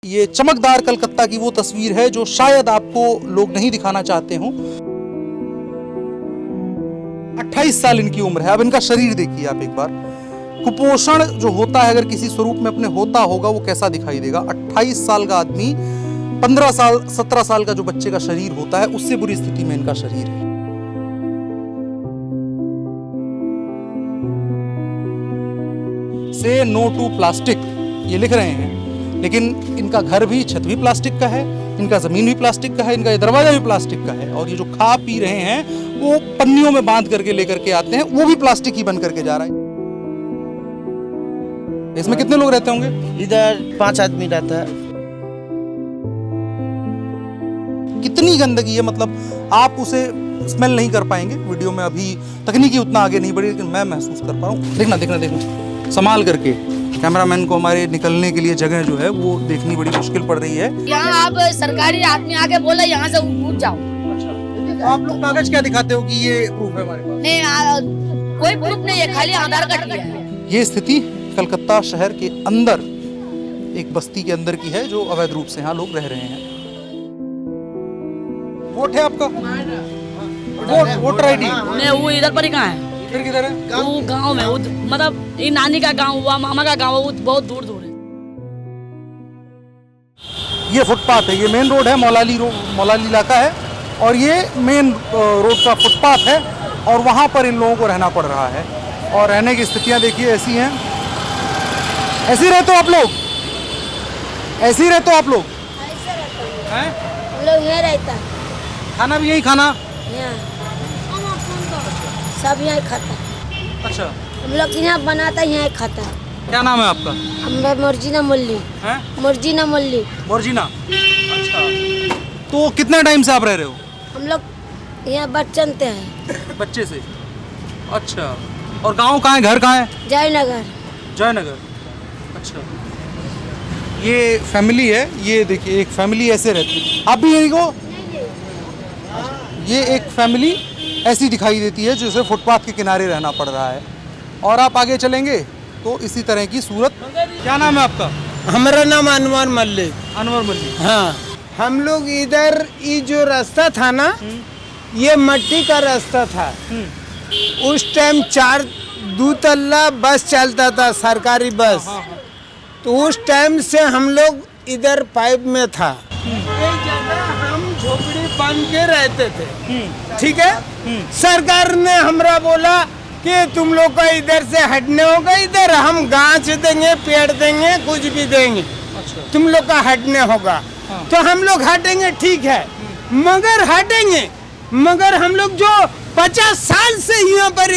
ये चमकदार कलकत्ता की वो तस्वीर है जो शायद आपको लोग नहीं दिखाना चाहते हों। 28 साल इनकी उम्र है। अब इनका शरीर देखिए आप एक बार। कुपोषण जो होता है अगर किसी स्वरूप में अपने होता होगा वो कैसा दिखाई देगा। 28 साल का आदमी 15 साल 17 साल का जो बच्चे का शरीर होता है उससे बुरी स्थिति में इनका शरीर है। से नो टू प्लास्टिक ये लिख रहे हैं, लेकिन इनका घर भी, छत भी प्लास्टिक का है, इनका जमीन भी प्लास्टिक का है, इनका दरवाजा भी प्लास्टिक का है, और ये जो खा पी रहे हैं वो पन्नियों में बांध करके लेकर के आते हैं, वो भी प्लास्टिक ही बन करके जा रहा है। इसमें कितने लोग रहते होंगे? इधर 5 आदमी रहता है। कितनी गंदगी है, मतलब आप उसे स्मेल नहीं कर पाएंगे। वीडियो में अभी तकनीकी उतना आगे नहीं बढ़ी, लेकिन मैं महसूस कर पा रहा हूँ। देखना संभाल करके। कैमरामैन को हमारे निकलने के लिए जगह जो है वो देखनी बड़ी मुश्किल पड़ रही है। यहाँ आप सरकारी आदमी आके बोले यहाँ से उठ जाओ। अच्छा, तो आप लोग कागज क्या दिखाते हो कि ये प्रूफ है हमारे पास? नहीं, कोई प्रूफ नहीं है, खाली आधार कार्ड दिया है। ये स्थिति कलकत्ता शहर के अंदर एक बस्ती के अंदर की है जो अवैध रूप से यहाँ लोग रह रहे हैं। वोट है आपका? वोटर आईडी नहीं, वो इधर पर ही कहाँ है? फिर किधर है? वो गांव में, मतलब ये नानी का गांव हुआ, मामा का गांव, वो बहुत दूर दूर है। ये फुटपाथ है, ये मेन रोड है, मौलाली इलाका है, और ये मेन रोड का फुटपाथ है, और वहाँ पर इन लोगों को रहना पड़ रहा है। और रहने की स्थितियाँ देखिए ऐसी हैं। ऐसे ही रहते हो आप लोग? ऐसे ही रहते हो आप लोग? हैं? हम लोग यहाँ रहता है, खाना भी यही खाना? यहाँ सब यहाँ खाता है। अच्छा, हम लोग यहाँ बनाता है, यहाँ खाता है। क्या नाम है आपका? हम मर्जीना मल्ली। हैं? मर्जीना मल्ली। मोर्जिना। अच्छा, तो कितने टाइम से आप रह रहे हो? हम लोग यहाँ बच्चन ते हैं। बच्चे से? अच्छा, और गांव कहाँ है, घर कहाँ है? जयनगर। जयनगर। अच्छा, ये फैमिली है, ये देखिए एक फैमिली ऐसे रहती है। आप भी यही को? ये एक फैमिली ऐसी दिखाई देती है जैसे फुटपाथ के किनारे रहना पड़ रहा है। और आप आगे चलेंगे तो इसी तरह की सूरत। क्या नाम है आपका? हमारा नाम अनवर मल्लिक। अनवर मल्लिक। हाँ, हम लोग इधर ये जो रास्ता था ना, ये मट्टी का रास्ता था। उस टाइम 2 तल्ला बस चलता था, सरकारी बस। तो उस टाइम से हम लोग इधर पाइप में था। एक जगह हम झोपड़ी बन के रहते थे, ठीक है। सरकार ने हमरा बोला कि तुम लोग का इधर से हटने होगा, इधर हम गाछ देंगे, पेड़ देंगे, कुछ भी देंगे। अच्छा। तुम लोग का हटने होगा। हाँ। तो हम लोग हटेंगे, ठीक है, मगर हटेंगे, मगर हम लोग जो 50 साल से यहाँ पर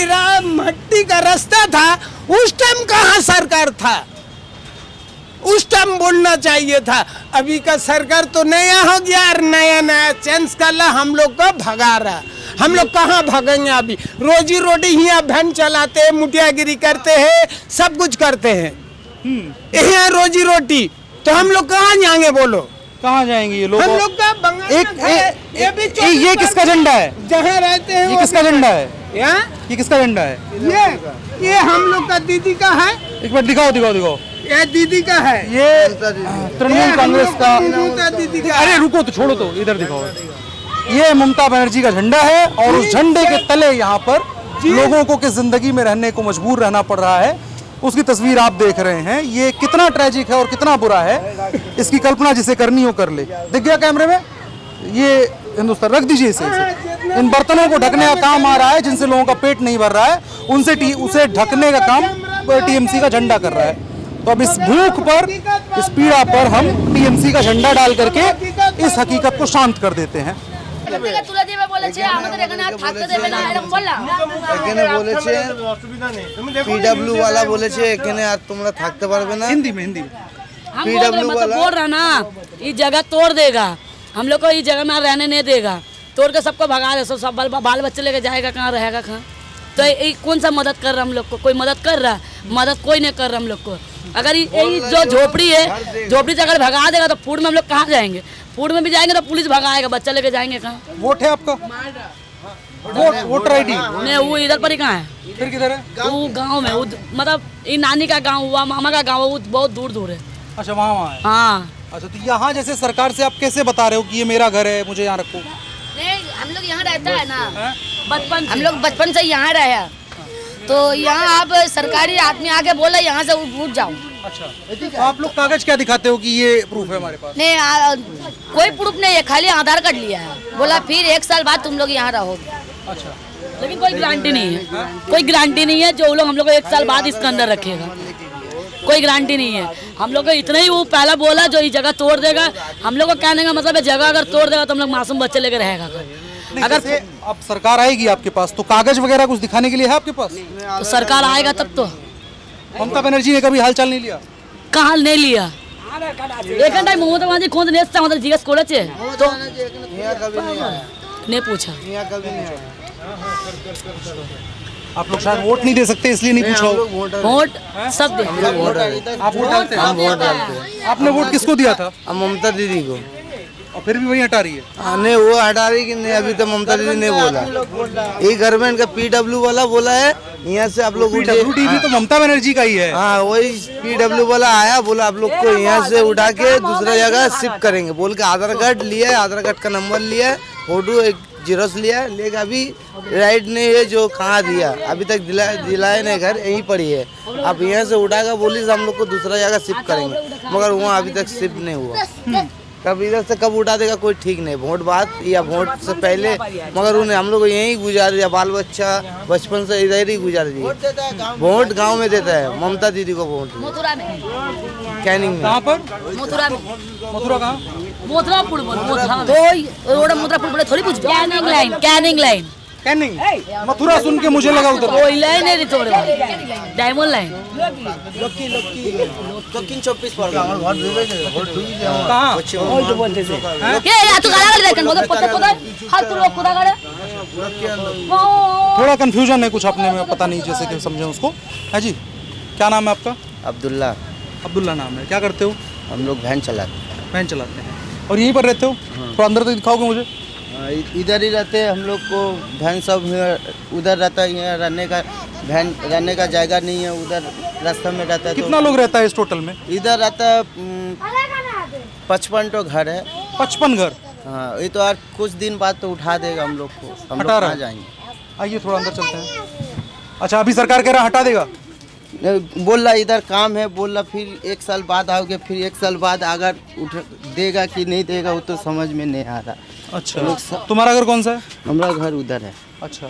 मट्टी का रास्ता था, उस टाइम कहाँ सरकार था? उस टाइम बोलना चाहिए था। अभी का सरकार तो नया हो गया और नया नया चेंज कर ला, हम लोग को भगा रहा। हम लोग कहाँ भागेंगे? अभी रोजी रोटी यहाँ वैन चलाते हैं, मुठियागिरी करते हैं, सब कुछ करते हैं, यहाँ रोजी रोटी। तो हम लोग कहाँ जाएंगे बोलो? कहाँ जाएंगे ये लोग? हम लोग का बंगाल ये किसका झंडा है? जहाँ रहते हैं ये किसका झंडा है? ये किसका झंडा है? ये हम लोग का दीदी का है। एक बार दिखाओ। ये दीदी का है। ये तृणमूल कांग्रेस का। दीदी का। अरे रुको तो, छोड़ो तो, इधर दिखाओ। ये ममता बनर्जी का झंडा है, और उस झंडे के तले यहाँ पर लोगों को किस जिंदगी में रहने को मजबूर रहना पड़ रहा है उसकी तस्वीर आप देख रहे हैं। ये कितना ट्रेजिक है और कितना बुरा है, इसकी कल्पना जिसे करनी हो कर ले। दिख गया कैमरे में? ये हिंदुस्तान रख दीजिए इसे। इन बर्तनों को ढकने का काम आ रहा है, जिनसे लोगों का पेट नहीं भर रहा है, उसे ढकने का काम टीएमसी का झंडा कर रहा है। तो अब इस भूख पर, इस पीड़ा पर हम टीएमसी का झंडा डाल करके इस हकीकत को शांत कर देते हैं। পিডব্লিউ वाला বলেছে এখানে আর তোমরা থাকতে পারবে না। हिंदी में हम बोल रहा ना, ये जगह तोड़ देगा, हम लोग को ये जगह में रहने नहीं देगा, तोड़ के सबको भगा दे। सब बाल बच्चे लेके जाएगा, कहाँ रहेगा, कहाँ? तो ये कौन सा मदद कर रहा हम लोग को? कोई मदद कर रहा? मदद कोई नहीं कर रहा हम लोग को। अगर यही जो झोपड़ी है, झोपड़ी से अगर भगा देगा तो फूड में हम लोग कहाँ जाएंगे? फूड में भी जाएंगे तो पुलिस भगाएगा, बच्चा लेके जाएंगे कहाँ? वोट है आपका? वोटर आईडी नहीं, वो इधर पर ही कहाँ है? फिर किधर है? वो गांव में, मतलब ये नानी का गांव हुआ, मामा का गांव, वो बहुत दूर दूर है। अच्छा, वहाँ है। हाँ। अच्छा, तो यहाँ जैसे सरकार से आप कैसे बता रहे हो कि ये मेरा घर है, मुझे यहाँ रखो? नहीं, हम लोग यहाँ रहता है ना, बचपन हम लोग बचपन से यहाँ रहे हैं, तो यहाँ आप सरकारी आदमी आके बोला यहाँ से उठ जाओ। अच्छा, तो आप लोग कागज क्या दिखाते हो कि ये प्रूफ है हमारे पास? नहीं, कोई प्रूफ नहीं है, खाली आधार कार्ड लिया है, बोला फिर 1 साल बाद तुम लोग यहाँ रहोगे। अच्छा, लेकिन कोई गारंटी नहीं है, कोई गारंटी नहीं है जो लोग हम लोग को 1 साल बाद इसके अंदर रखेगा, कोई गारंटी नहीं है। हम लोग को इतना ही वो पहला बोला जो ये जगह तोड़ देगा, हम लोग को कहने का मतलब है जगह अगर तोड़ देगा तो हम लोग मासूम बच्चे लेकर रहेगा। अगर अब सरकार आएगी आपके पास तो कागज वगैरह कुछ दिखाने के लिए है आपके पास? तो सरकार आएगा तब तो। ममता बनर्जी ने कभी हालचाल नहीं लिया? कहाँ नहीं लिया? एक घंटा ममता बनर्जी खोज नेस्ता मतलब जीएस कॉलेज है तो यहाँ कभी नहीं आया, नहीं पूछा। यहाँ कभी नहीं आया। आप लोग शायद वोट नहीं दे सकते इसलिए नहीं पूछा हो। वोट सब दे। आप वोट डालते हैं? आपने वोट किसको दिया था? अब ममता दीदी को। और फिर भी वही हटा रही है? नहीं, वो हटा रही कि नहीं, अभी तो ममता दीदी ने बोला। ये गवर्नमेंट का PW वाला बोला है यहाँ से आप लोग PWD भी तो ममता बनर्जी का ही है। हाँ, वही PW वाला आया, बोला आप लोग को यहाँ से उठा के दूसरा जगह शिफ्ट करेंगे, बोल के आधार कार्ड लिया है, आधार कार्ड का नंबर लिया है, फोटो एक जीरोस लिया है, लेकिन अभी राइट नहीं है जो कहाँ दिया, अभी तक दिलाए नहीं, घर यहीं पड़ी है। अब यहाँ से उठाकर बोली हम लोग को दूसरा जगह शिफ्ट करेंगे, मगर वहाँ अभी तक शिफ्ट नहीं हुआ। कब इधर से कब उठा देगा कोई ठीक नहीं, वोट बाद या वोट से पहले, मगर उन्हें हम लोग को यहीं गुजार दिया, बाल बच्चा बचपन से इधर ही गुजार दिया। वोट गांव में देता है, ममता दीदी को वोट मथुरा में, कैनिंग में। कहाँ पर? मथुरा में, मथुरा कहाँ? मोथरापुर तो रोड मथुरापुर बोले थोड़ी पूछ कैनिंग लाइन, कैनिंग लाइन, कैनिंग। मथुरा सुन के मुझे लगा उधर। कोई लाइन है थोड़े डायमंड लाइन। दक्षिण 24 परगना कहाँ? ये या तू गाला गाली देखन बोल पता पता हाल तू लोग खुदा गाड़े थोड़ा कंफ्यूजन है कुछ अपने में, पता नहीं जैसे कि समझे उसको। है जी, क्या नाम है आपका? अब्दुल्ला। अब्दुल्ला नाम है। क्या करते हो? हम लोग वैन चलाते वैन चलाते हैं। और यहीं पर रहते हो? थोड़ा अंदर तक दिखाओगे मुझे? इधर ही रहते हैं हम लोग को। वैन सब उधर रहता है, यहाँ रहने का वैन रहने का जगह नहीं है, उधर रास्ता में रहता है। कितना लोग रहता है इस टोटल में? इधर रहता है 55 तो घर है। 55 घर? हाँ, ये तो यार कुछ दिन बाद तो उठा देगा हम लोग को, हम लोग हटा रहा कहाँ है? जाएंगे। आइए थोड़ा अंदर चलते हैं। अच्छा, अभी सरकार कह रहा हटा देगा? बोल रहा इधर काम है, बोल रहा फिर 1 साल बाद आओगे, फिर 1 साल बाद अगर उठ देगा कि नहीं देगा वो तो समझ में नहीं आ रहा। अच्छा, तुम्हारा घर कौन सा है? हमारा घर उधर है। अच्छा,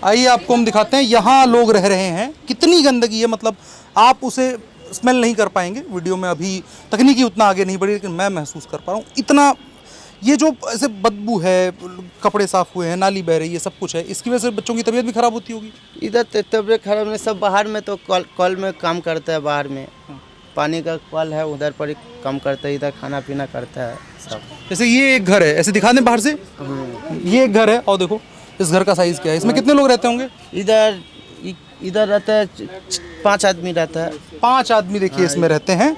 आइए आपको हम दिखाते हैं यहाँ लोग रह रहे हैं। कितनी गंदगी है, मतलब आप उसे स्मेल नहीं कर पाएंगे वीडियो में, अभी तकनीकी उतना आगे नहीं बढ़ी, लेकिन मैं महसूस कर पा रहा हूँ। इतना ये जो ऐसे बदबू है, कपड़े साफ हुए हैं, नाली बह रही है, सब कुछ है, इसकी वजह से बच्चों की तबीयत भी खराब होती होगी। इधर तबीयत खराब नहीं, सब बाहर में तो कल में काम करता है, बाहर में पानी का कल है, उधर पर ही काम करता है, इधर खाना पीना करता है सब। जैसे ये एक घर है, ऐसे दिखा दें बाहर से। ये एक घर है और देखो इस घर का साइज क्या है। इसमें कितने लोग रहते होंगे? इधर रहता है 5 आदमी रहता है। 5 आदमी देखिए इसमें रहते हैं।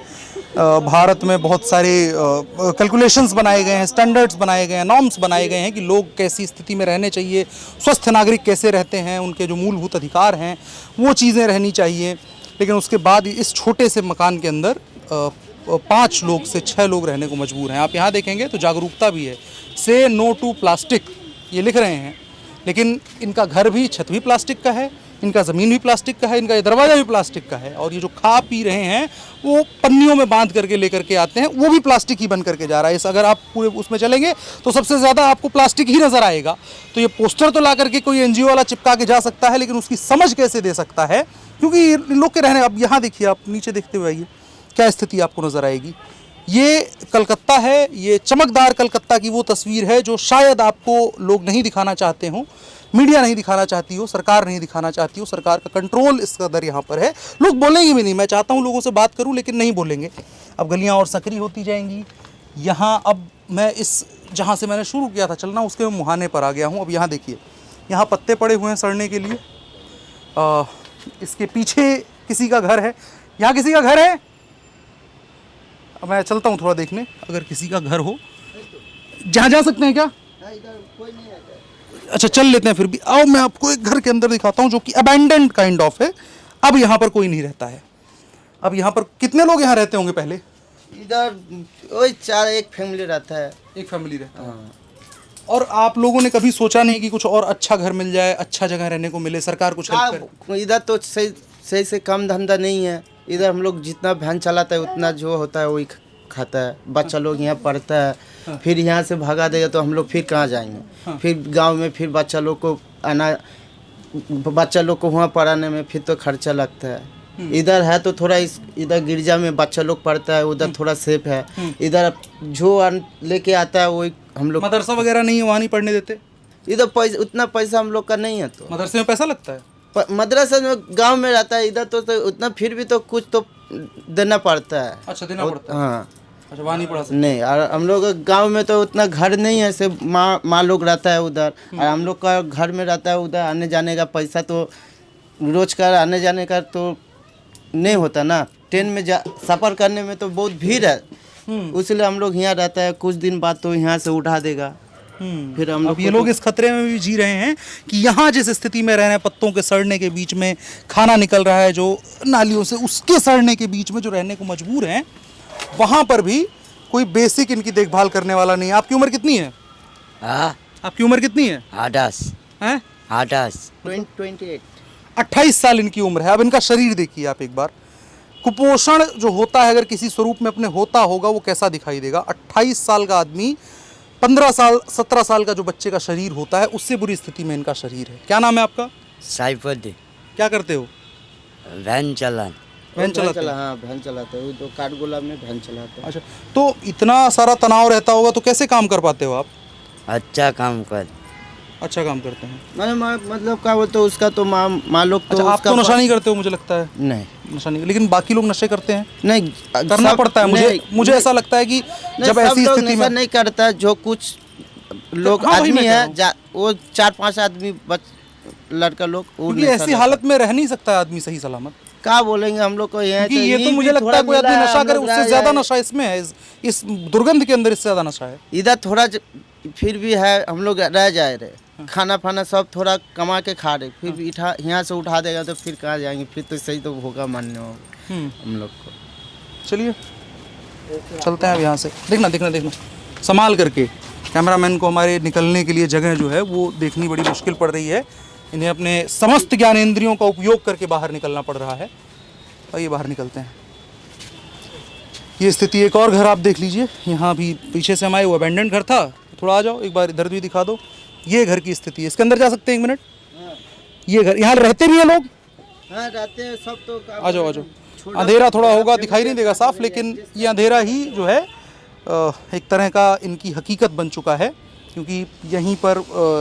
भारत में बहुत सारे कैलकुलेशंस बनाए गए हैं, स्टैंडर्ड्स बनाए गए हैं, नॉर्म्स बनाए गए हैं कि लोग कैसी स्थिति में रहने चाहिए, स्वस्थ नागरिक कैसे रहते हैं, उनके जो मूलभूत अधिकार हैं वो चीज़ें रहनी चाहिए। लेकिन उसके बाद इस छोटे से मकान के अंदर 5 लोग से 6 लोग रहने को मजबूर हैं। आप यहाँ देखेंगे तो जागरूकता भी है, से नो टू प्लास्टिक ये लिख रहे हैं, लेकिन इनका घर भी, छत भी प्लास्टिक का है, इनका ज़मीन भी प्लास्टिक का है, इनका ये दरवाज़ा भी प्लास्टिक का है, और ये जो खा पी रहे हैं वो पन्नियों में बांध करके लेकर के आते हैं, वो भी प्लास्टिक ही बन करके जा रहा है। इस अगर आप पूरे उसमें चलेंगे तो सबसे ज़्यादा आपको प्लास्टिक ही नज़र आएगा। तो ये पोस्टर तो ला करके कोई NGO वाला चिपका के जा सकता है, लेकिन उसकी समझ कैसे दे सकता है, क्योंकि इन लोग के रहने। अब यहाँ देखिए, आप नीचे देखते हुए आइए, क्या स्थिति आपको नज़र आएगी। ये कलकत्ता है, ये चमकदार कलकत्ता की वो तस्वीर है जो शायद आपको लोग नहीं दिखाना चाहते हों, मीडिया नहीं दिखाना चाहती हो, सरकार नहीं दिखाना चाहती हो। सरकार का कंट्रोल इस कदर यहाँ पर है, लोग बोलेंगे भी नहीं। मैं चाहता हूँ लोगों से बात करूँ, लेकिन नहीं बोलेंगे। अब गलियाँ और सकरी होती जाएंगी। यहाँ अब मैं इस जहाँ से मैंने शुरू किया था चलना, उसके मुहाने पर आ गया हूँ। अब यहाँ देखिए, यहाँ पत्ते पड़े हुए हैं सड़ने के लिए। इसके पीछे किसी का घर है। यहाँ किसी का घर है? अब मैं चलता हूँ थोड़ा देखने, अगर किसी का घर हो। जहाँ जा सकते हैं क्या? अच्छा, चल लेते हैं फिर भी। आओ मैं आपको एक घर के अंदर दिखाता हूँ जो कि अबैंडन्ड काइंड ऑफ है। अब यहाँ पर कोई नहीं रहता है। अब यहाँ पर कितने लोग यहाँ रहते होंगे पहले? इधर वही 1 फैमिली रहता है। एक फैमिली रहता है। हाँ। और आप लोगों ने कभी सोचा नहीं कि कुछ और अच्छा घर मिल जाए, अच्छा जगह रहने को मिले, सरकार कुछ हेल्प करे? इधर तो सही से काम धंधा नहीं है। इधर हम लोग जितना वैन चलाता है उतना जो होता है वही खाता है। बच्चा लोग यहाँ पढ़ता है, फिर यहाँ से भगा देगा तो हम लोग फिर कहाँ जाएंगे? फिर गांव में फिर बच्चा लोग को वहाँ पढ़ाने में फिर तो खर्चा लगता है। इधर है तो थोड़ा इधर गिरजा में बच्चा लोग पढ़ता है, उधर थोड़ा सेफ है। इधर जो लेके आता है वही हम लोग। मदरसा वगैरह नहीं है, वहाँ नहीं पढ़ने देते? इधर पैसा उतना पैसा हम लोग का नहीं है। तो मदरसे में पैसा लगता है? मदरसा में गांव में रहता है, इधर तो उतना फिर भी तो कुछ तो देना पड़ता है। अच्छा, देना पड़ता है। हाँ। अच्छा, वहाँ नहीं पढ़ा सकते? नहीं, और हम लोग गांव में तो उतना घर नहीं है, सिर्फ माँ लोग रहता है उधर, और हम लोग का घर में रहता है उधर। आने जाने का पैसा तो रोज का आने जाने का तो नहीं होता ना। ट्रेन में सफ़र करने में तो बहुत भीड़ है, इसलिए हम लोग यहाँ रहता है। कुछ दिन बाद तो यहाँ से उठा देगा। फिर हम अब ये लोग इस खतरे में भी जी रहे हैं कि यहाँ जिस स्थिति में रह रहे हैं, पत्तों के सड़ने के बीच में खाना निकल रहा है जो नालियों से, उसके सड़ने के बीच में जो रहने को मजबूर हैं, वहाँ पर भी कोई बेसिक इनकी देखभाल करने वाला नहीं है। आपकी उम्र कितनी है? आपकी उम्र कितनी है? 28। 28 साल इनकी उम्र है। अब इनका शरीर देखिए आप एक बार। कुपोषण जो होता है अगर किसी स्वरूप में अपने होता होगा वो कैसा दिखाई देगा। 28 साल का आदमी, 15 साल 17 साल का जो बच्चे का शरीर होता है उससे बुरी स्थिति में इनका शरीर है। क्या नाम है आपका? साइफुद्दीन। क्या करते हो? वैन चलान। वैन चलाते हैं? हाँ, वैन चलाते हैं। तो काठगोला में वैन चलाते हैं। अच्छा, तो इतना सारा तनाव रहता होगा तो कैसे काम कर पाते हो आप? अच्छा काम कर। अच्छा काम करते हैं। मतलब क्या बोलते उसका तो माँ लोग तो। अच्छा, आप तो नशा नहीं करते हो मुझे लगता है? नहीं, नशा नहीं, लेकिन बाकी लोग नशे करते हैं? नहीं करना पड़ता है। मुझे ऐसा लगता है कि जब ऐसी स्थिति में नहीं करता, जो कुछ लोग हाँ, वही आदमी मैं कह है वो 4-5 आदमी लड़का लोग, क्योंकि ऐसी हालत में रह नहीं सकता आदमी सही सलामत। क्या बोलेंगे हम लोग को? ये तो मुझे लगता है कोई आदमी नशा करे उससे ज्यादा नशा इसमें है, इस दुर्गंध के अंदर इससे ज्यादा नशा है। इधर थोड़ा फिर भी है, हम लोग रह जाए रहे, खाना फाना सब थोड़ा कमा के खा रहे, फिर यहाँ से उठा देगा तो फिर कहाँ जाएंगे? फिर तो सही तो होगा मानने हम लोग को। चलिए चलते हैं अब यहाँ से। देखना संभाल करके। कैमरामैन को हमारे निकलने के लिए जगह जो है वो देखनी बड़ी मुश्किल पड़ रही है। इन्हें अपने समस्त ज्ञानेंद्रियों का उपयोग करके बाहर निकलना पड़ रहा है। आइए बाहर निकलते हैं। ये स्थिति एक और घर आप देख लीजिए। यहाँ भी पीछे से हमारे वो अबेंडेंट घर था, थोड़ा आ जाओ एक बार, इधर भी दिखा दो। ये घर की स्थिति है, इसके अंदर जा सकते हैं 1 मिनट? ये घर, यहाँ रहते भी हैं लोग? हाँ, रहते हैं सब। तो आ जाओ। अंधेरा थोड़ा होगा, दिखाई नहीं देगा साफ, लेकिन ये अंधेरा ही जो है एक तरह का इनकी हकीकत बन चुका है, क्योंकि यहीं पर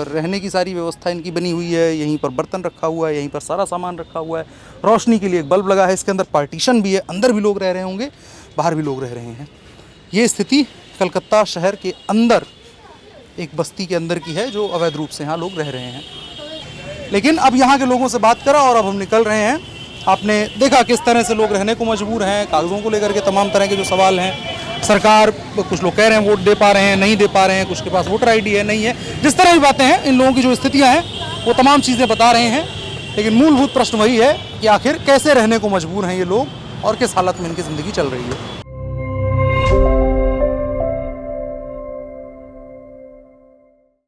रहने की सारी व्यवस्था इनकी बनी हुई है। यहीं पर बर्तन रखा हुआ है, यहीं पर सारा सामान रखा हुआ है, रोशनी के लिए एक बल्ब लगा है, इसके अंदर पार्टीशन भी है, अंदर भी लोग रह रहे होंगे, बाहर भी लोग रह रहे हैं। ये स्थिति कलकत्ता शहर के अंदर एक बस्ती के अंदर की है जो अवैध रूप से यहाँ लोग रह रहे हैं। लेकिन अब यहाँ के लोगों से बात करा और अब हम निकल रहे हैं। आपने देखा किस तरह से लोग रहने को मजबूर हैं, कागज़ों को लेकर के तमाम तरह के जो सवाल हैं। सरकार, कुछ लोग कह रहे हैं वोट दे पा रहे हैं, नहीं दे पा रहे हैं, कुछ के पास वोटर आईडी है, नहीं है, जिस तरह की बातें हैं, इन लोगों की जो स्थितियाँ हैं वो तमाम चीज़ें बता रहे हैं। लेकिन मूलभूत प्रश्न वही है कि आखिर कैसे रहने को मजबूर हैं ये लोग और किस हालत में इनकी ज़िंदगी चल रही है।